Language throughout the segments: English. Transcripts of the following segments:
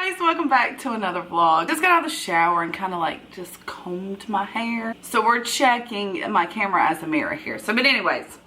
guys, welcome back to another vlog. Just got out of the shower and kind of like just combed my hair. So we're checking my camera as a mirror here. So, but anyways,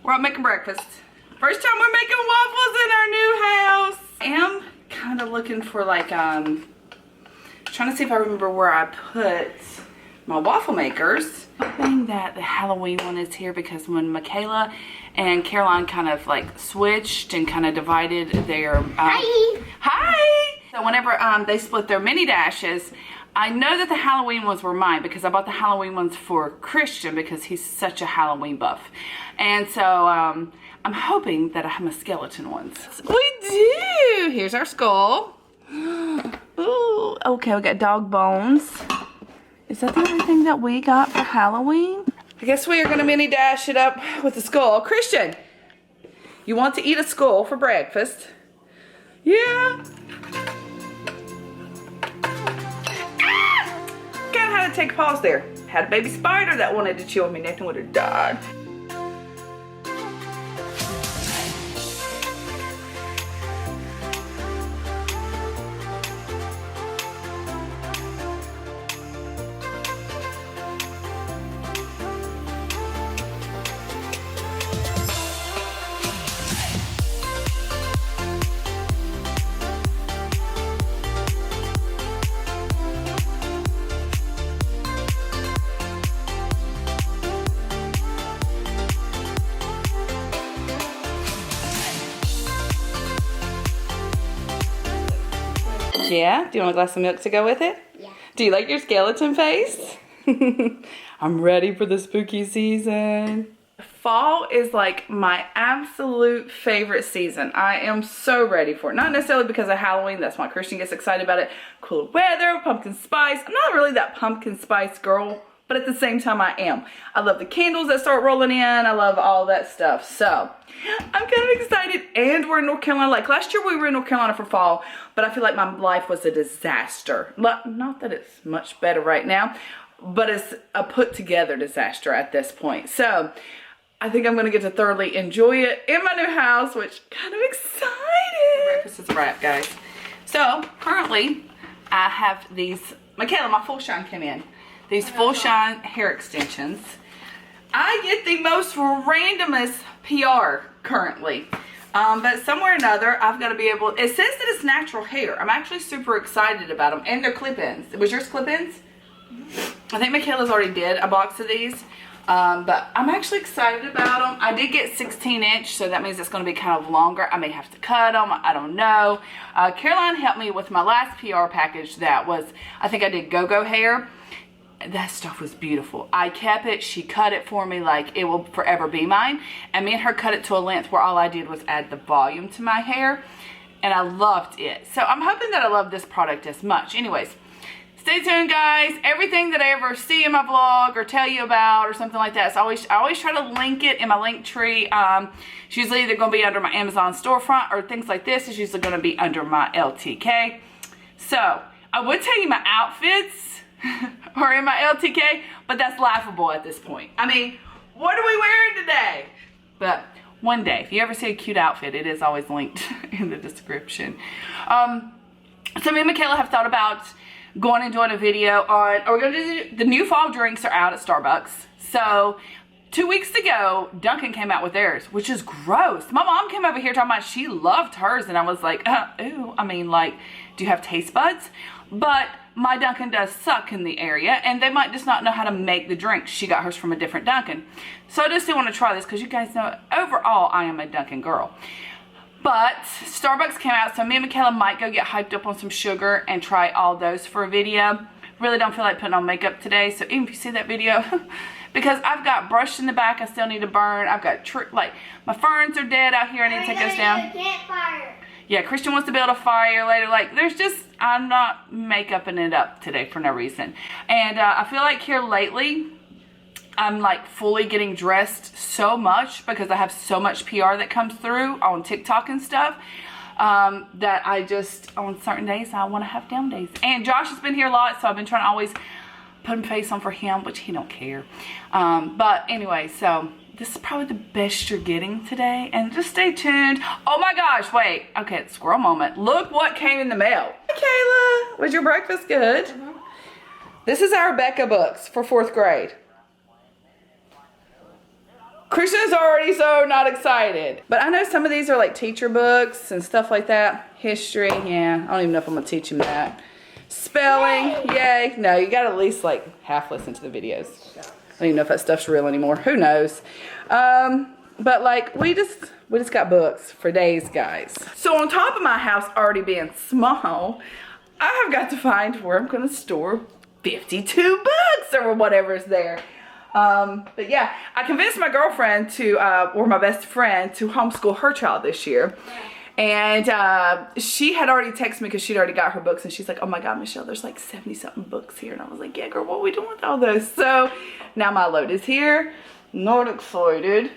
we're out making breakfast. First time we're making waffles in our new house. I am kind of looking for like, trying to see if I remember where I put my waffle makers. Hoping that the Halloween one is here because when Michaela and Caroline kind of like switched and kind of divided their hi. So whenever they split their mini dashes, I know that the Halloween ones were mine because I bought the Halloween ones for Christian because he's such a Halloween buff. And so I'm hoping that I have my skeleton ones. We do. Here's our skull. Ooh, okay, we got dog bones. Is that the only thing that we got for Halloween? I guess we are going to mini dash it up with the skull. Christian, you want to eat a skull for breakfast? Yeah. Ah! Kind of had to take a pause there. Had a baby spider that wanted to chew on me. Nathan would have died. Yeah? Do you want a glass of milk to go with it? Yeah. Do you like your skeleton face? I'm ready for the spooky season. Fall is like my absolute favorite season. I am so ready for it. Not necessarily because of Halloween. That's why Christian gets excited about it. Cool weather, pumpkin spice. I'm not really that pumpkin spice girl, but at the same time I am. I love the candles that start rolling in. I love all that stuff. So I'm kind of excited. And we're in North Carolina. Like last year we were in North Carolina for fall, but I feel like my life was a disaster. Not that it's much better right now, but it's a put together disaster at this point. So I think I'm going to get to thoroughly enjoy it in my new house, which kind of excited. Breakfast is a wrap, guys. So currently I have these, Michaela, my full shine came in. These full shine hair extensions. I get the most randomest PR currently. But somewhere or another, I've got to be able, it says that it's natural hair. I'm actually super excited about them. And they're clip-ins. Was yours clip-ins? I think Michaela's already did a box of these. But I'm actually excited about them. I did get 16-inch, so that means it's going to be kind of longer. I may have to cut them. I don't know. Caroline helped me with my last PR package that was, I think I did go-go hair. That stuff was beautiful. I kept it. She cut it for me like it will forever be mine. And me and her cut it to a length where all I did was add the volume to my hair. And I loved it. So I'm hoping that I love this product as much. Anyways, stay tuned, guys. Everything that I ever see in my vlog or tell you about or something like that, so I always try to link it in my link tree. It's usually either going to be under my Amazon storefront or things like this is usually going to be under my LTK. So I would tell you my outfits or in my LTK, but that's laughable at this point. I mean, what are we wearing today? But one day, if you ever see a cute outfit, it is always linked in the description. So me and Michaela have thought about going and doing a video on, we're going to do, the new fall drinks are out at Starbucks. So 2 weeks ago, Dunkin' came out with theirs, which is gross. My mom came over here talking about she loved hers, and I was like, ooh, I mean, like, do you have taste buds? But my Dunkin' does suck in the area, and they might just not know how to make the drinks. She got hers from a different Dunkin'. So I just still want to try this because you guys know, overall, I am a Dunkin' girl. But Starbucks came out, so me and Michaela might go get hyped up on some sugar and try all those for a video. Really don't feel like putting on makeup today, so even if you see that video, because I've got brush in the back I still need to burn. I've got, like, my ferns are dead out here. I need to take those down. Campfire. Yeah, Christian wants to build a fire later. Like, there's just, I'm not make-upping it up today for no reason. And I feel like here lately, I'm like fully getting dressed so much because I have so much PR that comes through on TikTok and stuff that I just, on certain days, I want to have down days. And Josh has been here a lot, so I've been trying to always put a face on for him, which he don't care. But anyway, so this is probably the best you're getting today. And just stay tuned. Oh my gosh, wait. Okay, squirrel moment. Look what came in the mail. Hey, Kayla, was your breakfast good? Mm-hmm. This is our Rebecca books for 4th grade. Christian's already so not excited. But I know some of these are like teacher books and stuff like that. History, yeah. I don't even know if I'm gonna teach him that. Spelling, yay. No, you gotta at least like half listen to the videos. I don't even know if that stuff's real anymore. Who knows? But like we just got books for days, guys. So on top of my house already being small, I have got to find where I'm gonna store 52 books or whatever's there. But yeah, I convinced my girlfriend to, or my best friend, to homeschool her child this year. And she had already texted me because she'd already got her books, and she's like, oh my God, Michelle, there's like 70-something books here. And I was like, yeah, girl, what are we doing with all those? So now my load is here. Not excited.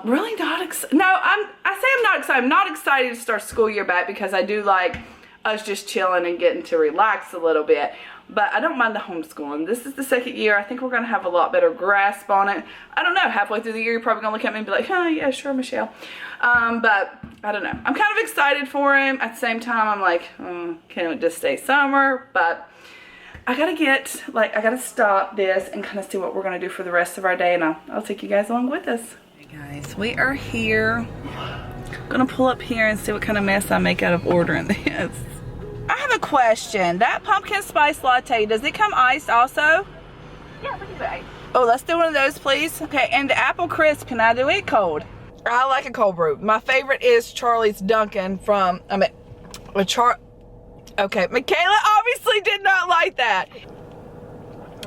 Really not excited. No, I say I'm not excited. I'm not excited to start school year back because I do like us just chilling and getting to relax a little bit. But I don't mind the homeschooling. This is the 2nd year. I think we're going to have a lot better grasp on it. I don't know. Halfway through the year, you're probably going to look at me and be like, oh, yeah, sure, Michelle. But I don't know. I'm kind of excited for him. At the same time, I'm like, can it just stay summer? But I got to I got to stop this and kind of see what we're going to do for the rest of our day. And I'll take you guys along with us. Hey, guys, we are here. I'm going to pull up here and see what kind of mess I make out of ordering this. I have a question. That pumpkin spice latte, does it come iced also? Yeah, we can do iced. Oh, let's do one of those, please. Okay, and the apple crisp, can I do it cold? I like a cold brew. My favorite is Charlie's Dunkin' from, okay, Michaela obviously did not like that.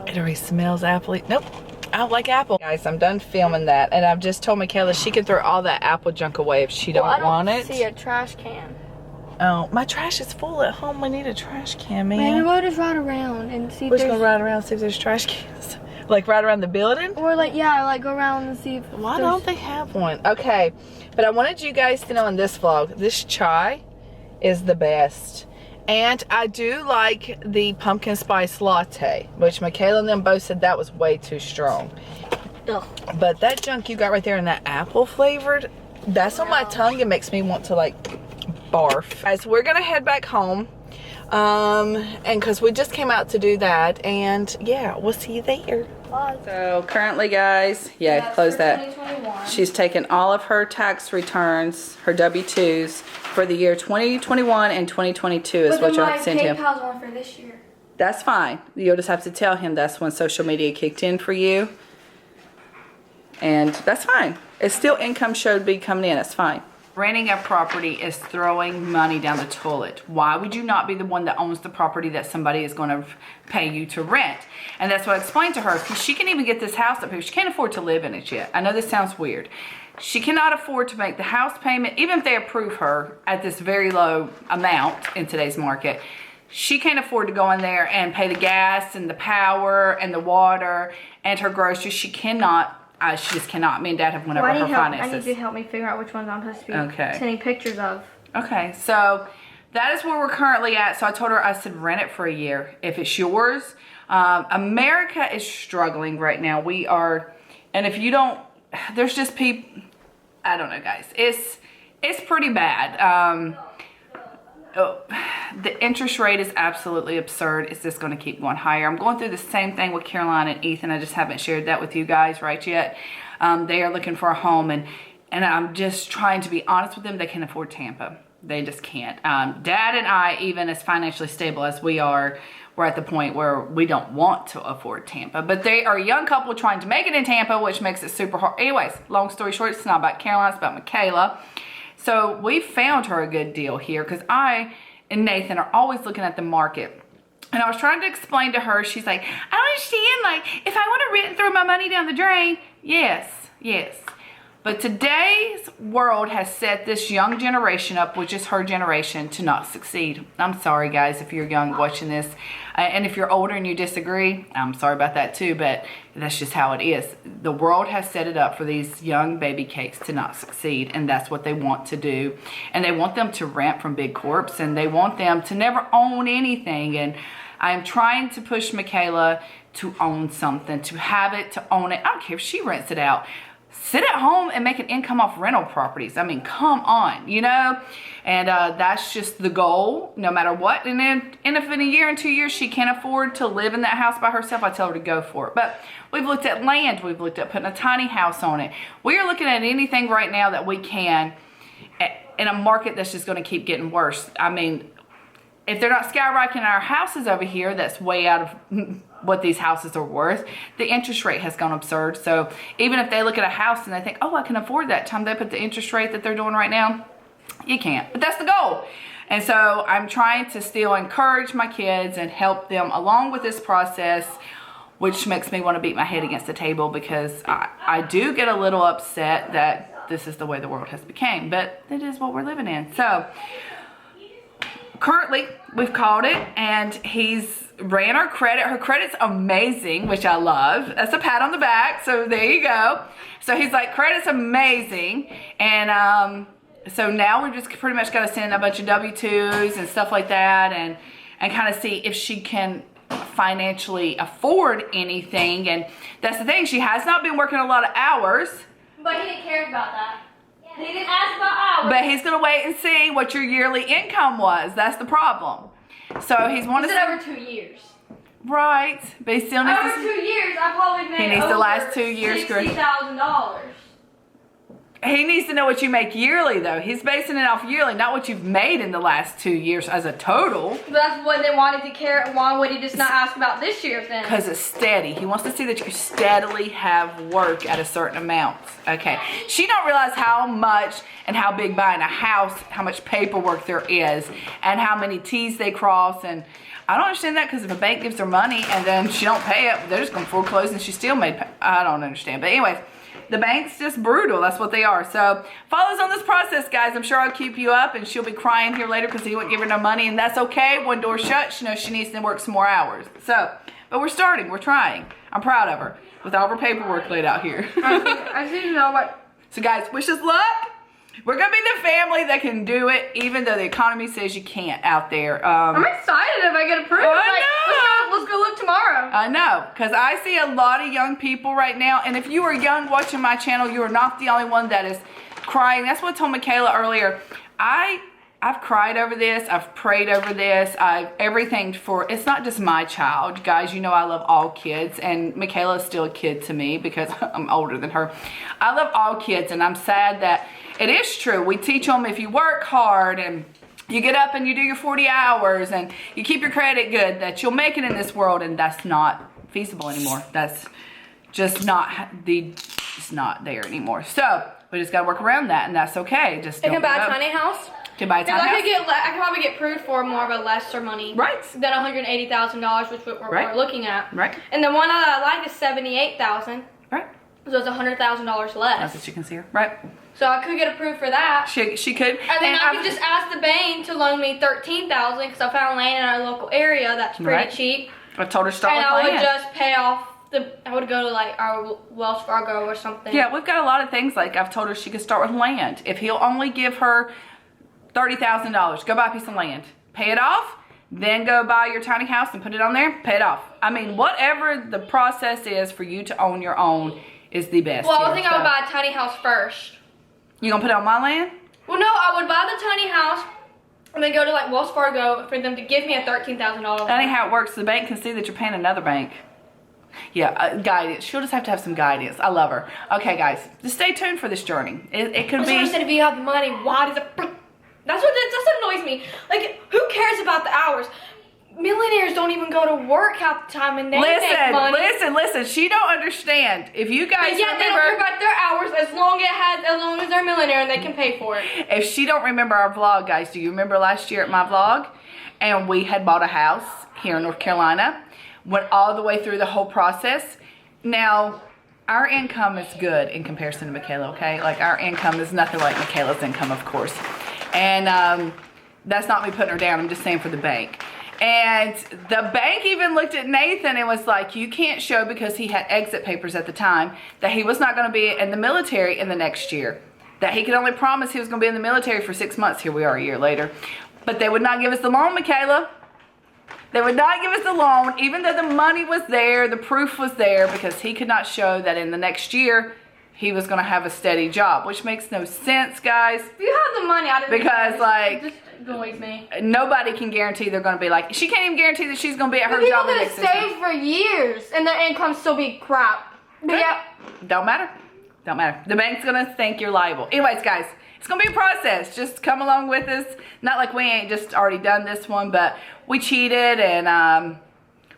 It already smells apple-y. Nope, I don't like apple. Guys, I'm done filming that, and I've just told Michaela she can throw all that apple junk away if she don't want it. I don't see a trash can. Oh, my trash is full at home. We need a trash can, man. Maybe we'll just ride around and see if we're just gonna ride around and see if there's trash cans. Like right around the building? Or like, yeah, like go around and see if why don't they have one? Okay, but I wanted you guys to know in this vlog, this chai is the best. And I do like the pumpkin spice latte, which Michaela and them both said that was way too strong. Ugh. But that junk you got right there in that apple flavored, that's on my tongue. It makes me want to like barf. Guys, we're gonna head back home and because we just came out to do that, and yeah, we'll see you there. Bye. So currently, guys, yeah, close that. She's taken all of her tax returns, her W-2s for the year 2021 and 2022 is what you'll have to send him. PayPal's one for this year. That's fine. You'll just have to tell him that's when social media kicked in for you, and that's fine. It's still income should be coming in. It's fine. Renting a property is throwing money down the toilet. Why would you not be the one that owns the property that somebody is going to pay you to rent? And that's what I explained to her. She can even get this house up here. She can't afford to live in it yet. I know this sounds weird. She cannot afford to make the house payment, even if they approve her at this very low amount in today's market. She can't afford to go in there and pay the gas and the power and the water and her groceries. She cannot. She just cannot. Me and Dad have went over her finances. I need you to help me figure out which ones I'm supposed to be sending pictures of. Okay, so that is where we're currently at. So I told her, I said, rent it for a year. If it's yours. America is struggling right now. We are, and if you don't, there's just people, I don't know, guys. It's pretty bad. The interest rate is absolutely absurd. It's just going to keep going higher. I'm going through the same thing with Caroline and Ethan. I just haven't shared that with you guys right yet. They are looking for a home, and I'm just trying to be honest with them. They can't afford Tampa. They just can't. Dad and I, even as financially stable as we are, we're at the point where we don't want to afford Tampa. But they are a young couple trying to make it in Tampa, which makes it super hard. Anyways, long story short, it's not about Caroline, it's about Michaela. So we found her a good deal here because I and Nathan are always looking at the market. And I was trying to explain to her, she's like, I don't understand, like, if I want to rent and throw my money down the drain, yes. But today's world has set this young generation up, which is her generation, to not succeed. I'm sorry, guys, if you're young watching this. And if you're older and you disagree, I'm sorry about that too, but that's just how it is. The world has set it up for these young baby cakes to not succeed, and that's what they want to do. And they want them to rent from big corps, and they want them to never own anything. And I'm trying to push Michaela to own something, to have it, to own it. I don't care if she rents it out. sit at home and make an income off rental properties. I mean, come on, you know? And that's just the goal, no matter what. And if in a year and 2 years she can't afford to live in that house by herself, I tell her to go for it. But we've looked at land. We've looked at putting a tiny house on it. We are looking at anything right now that we can in a market that's just going to keep getting worse. I mean, if they're not skyrocketing our houses over here, that's way out of what these houses are worth. The interest rate has gone absurd. So even if they look at a house and they think, oh, I can afford that, time they put the interest rate that they're doing right now, you can't. But that's the goal. And so I'm trying to still encourage my kids and help them along with this process, which makes me want to beat my head against the table, because I do get a little upset that this is the way the world has become. But it is what we're living in. So currently, we've called it, and he's ran our credit. Her credit's amazing, which I love. That's a pat on the back, so there you go. So he's like, credit's amazing, and so now we've just pretty much got to send a bunch of W-2s and stuff like that, and kind of see if she can financially afford anything. And that's the thing, she has not been working a lot of hours. But he didn't care about that. He didn't ask about hours. But he's going to wait and see what your yearly income was. That's the problem. So he's wanted to... over 2 years. Right. But he still needs over 2 years, I probably made he needs the last 2 years. $60,000. He needs to know what you make yearly, though. He's basing it off yearly, not what you've made in the last 2 years as a total. But that's what they wanted to care. Why would he just not ask about this year then? Because it's steady. He wants to see that you steadily have work at a certain amount. Okay. She don't realize how much and how big buying a house, how much paperwork there is, and how many T's they cross. And I don't understand that, because if a bank gives her money and then she don't pay it, they're just going to foreclose and she still made. I don't understand. But anyways, the bank's just brutal. That's what they are. So follow us on this process, guys. I'm sure I'll keep you up, and she'll be crying here later because he wouldn't give her no money, and that's okay. One door shut. She knows she needs to work some more hours. So, but we're starting. We're trying. I'm proud of her with all of her paperwork laid out here. I just need to know what. So, guys, wish us luck. We're going to be the family that can do it, even though the economy says you can't out there. I'm excited if I get approved. I know. Let's go look tomorrow. I know, because I see a lot of young people right now, and if you are young watching my channel, you are not the only one that is crying. That's what I told Michaela earlier. I've cried over this. I've prayed over this. Everything for, it's not just my child. Guys, you know I love all kids, and Michaela is still a kid to me because I'm older than her. I love all kids, and I'm sad that it is true. We teach them if you work hard and you get up and you do your 40 hours and you keep your credit good, that you'll make it in this world, and that's not feasible anymore. That's just not it's not there anymore. So we just got to work around that, and that's okay. Just you can buy a tiny house. Can buy a tiny house. I could probably get approved for more of a lesser money. Right. Than $180,000, which we're looking at. Right. And the one that I like is $78,000. Right. So it's $100,000 less. That's what you can see here. Right. So I could get approved for that. She could. And then I could just ask the bank to loan me $13,000 because I found land in our local area that's pretty cheap. I told her to start with land. And land. I would just pay off I would go to like our Wells Fargo or something. Yeah, we've got a lot of things. Like I've told her she could start with land. If he'll only give her $30,000, go buy a piece of land, pay it off, then go buy your tiny house and put it on there, pay it off. I mean, whatever the process is for you to own your own is the best. Well, I think I would buy a tiny house first. You gonna put it on my land? Well, no, I would buy the tiny house and then go to like Wells Fargo for them to give me a $13,000 loan. That ain't how it works. The bank can see that you're paying another bank. Yeah, guidance. She'll just have to have some guidance. I love her. Okay, guys, just stay tuned for this journey. It could be. I said, if you have the money, why does it? That's what annoys me. Like, who cares about the hours? Millionaires don't even go to work half the time, and they make money. Listen. She don't understand. If you guys remember, they don't care about their hours as long as they're a millionaire and they can pay for it. If she don't remember our vlog, guys, do you remember last year at my vlog? And we had bought a house here in North Carolina. Went all the way through the whole process. Now, our income is good in comparison to Michaela, okay? Like, our income is nothing like Michaela's income, of course. And that's not me putting her down. I'm just saying for the bank. And the bank even looked at Nathan and was like, you can't show, because he had exit papers at the time, that he was not going to be in the military in the next year. That he could only promise he was going to be in the military for 6 months. Here we are a year later. But they would not give us the loan, Michaela. They would not give us the loan, even though the money was there, the proof was there, because he could not show that in the next year he was going to have a steady job, which makes no sense, guys. If you have the money, I didn't. Because, like, it just annoys me. Nobody can guarantee they're going to be like, she can't even guarantee that she's going to be at her job the next 6 months. People that stay for years and their income still be crap. But yeah. Don't matter. Don't matter. The bank's going to think you're liable. Anyways, guys, it's going to be a process. Just come along with us. Not like we ain't just already done this one, but we cheated and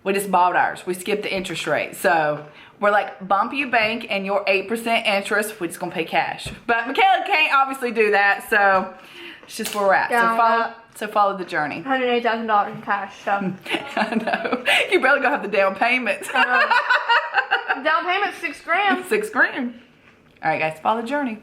we just bought ours. We skipped the interest rate. So we're like, bump your bank and your 8% interest. We're just going to pay cash. But Michaela can't obviously do that. So it's just where we're at. Yeah, so follow the journey. $180,000 in cash. So. I know. You barely going to have the down payment. Down payment $6 grand. $6 grand. All right, guys, follow the journey.